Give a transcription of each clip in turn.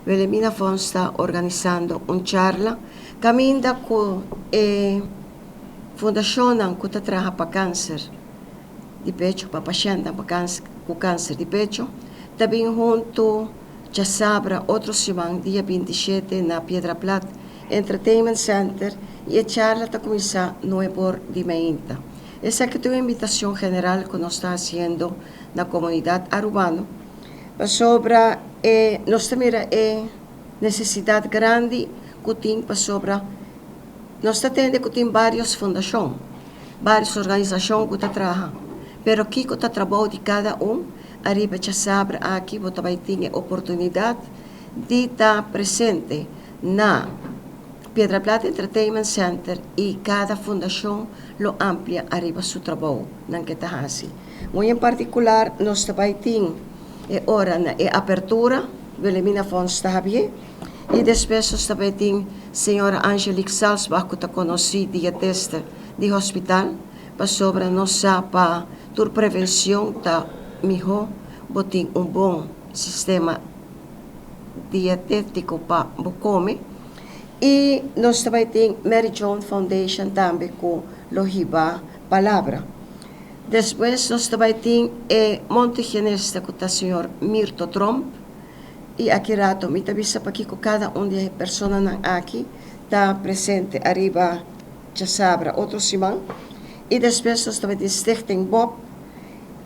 Wilhelmina Fon está organizando una charla caminda com fundação que trabalha para câncer de pecho, para pacientes com câncer de pecho. Também junto, já sabra, outro semana, dia 27, na Piedra Plata, Entertainment Center, e a charla está começando 9h30. Essa aqui é uma invitação general que nós estamos fazendo na comunidade urbana sobre nós temos necessidade grande que tem sobre nós temos que tem várias fundações, várias organizações que trabalham, pero aqui que trabalho de cada arriba já sabe aqui você vai ter a oportunidade de estar presente na Piedra Plata Entertainment Center e cada fundação lo amplia arriba seu trabalho não que está assim. Muito em particular nós vai ter ora na apertura, Wilhelmina Fon está bem, e depois nós também tem senhora Angelique Salzbach, que está conhecida dietista de hospital, para sobre nossa para tur prevenção da melhor, botem bom sistema dietético para comer. E nós também tem Mary John Foundation também com lohiba palavra. Depois nós também tem montegenesta com o senhor Mirto Trump. E aqui rato, me avisa para que cada das pessoas aqui está presente arriba, já sabe, outro semana. E depois nós também tem Stichting Bob.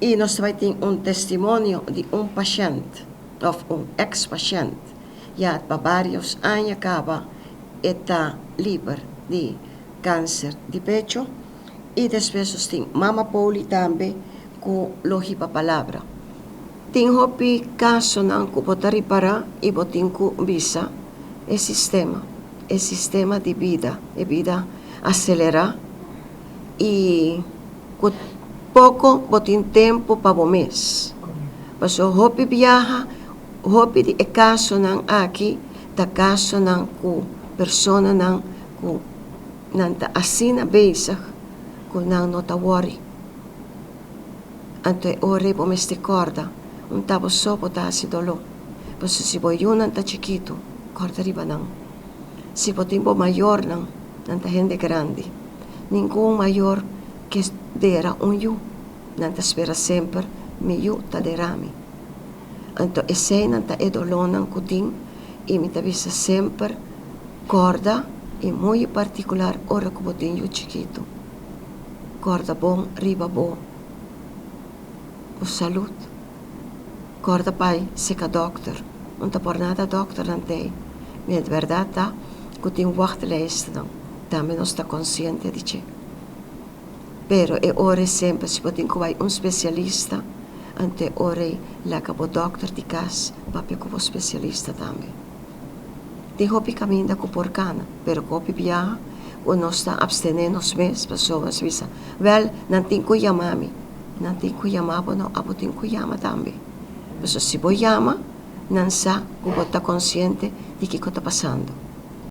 E nós também tem testemunho de paciente, ou ex-paciente. Já há vários anos acaba está livre de câncer de pecho. E depois nós tem Mama Pauli também com lohiba palavra. Tem hopi caso não que botar reparar e botin ku visa é sistema de vida, acelerar e com pouco botin tempo para o mês. Mas o hopi viaja, hopi de caso não aqui, da caso não ku persona não ku não ta assina bezig, ku não nota worry. Ante ore pomeste corda. Tapos sopo ta si dolo. Pues si boy yun ta chiquito, corta riba nang. Si po timpo mayor nang, nanta gente grande. Ningún mayor que dera yu, nanta spera sempre, mi yu ta derami. Anto ese nanta edolo nang kuting, y mi tabisa sempre, corda, y muy particular, ora ko botin yu chiquito. Corda bon, riba bon. O salud. Corda pai, seca doctor. Não está por nada doctor não tem. Mas de verdade tá, que tem wachtlijst não. Também não está consciente de que. Pero é hora sempre se pode encontrar especialista, ante hora lá que o doctor de casa, papi como especialista também. Tem hopi caminho da porcana, pero hopi viaja, ou não está abstenendo os meses, pessoas visa. Well, não tem que chamar-me, não tem que chamar, não, abo tem que chamar também. Pero si voy llama, non sa, como está consciente de qué está pasando.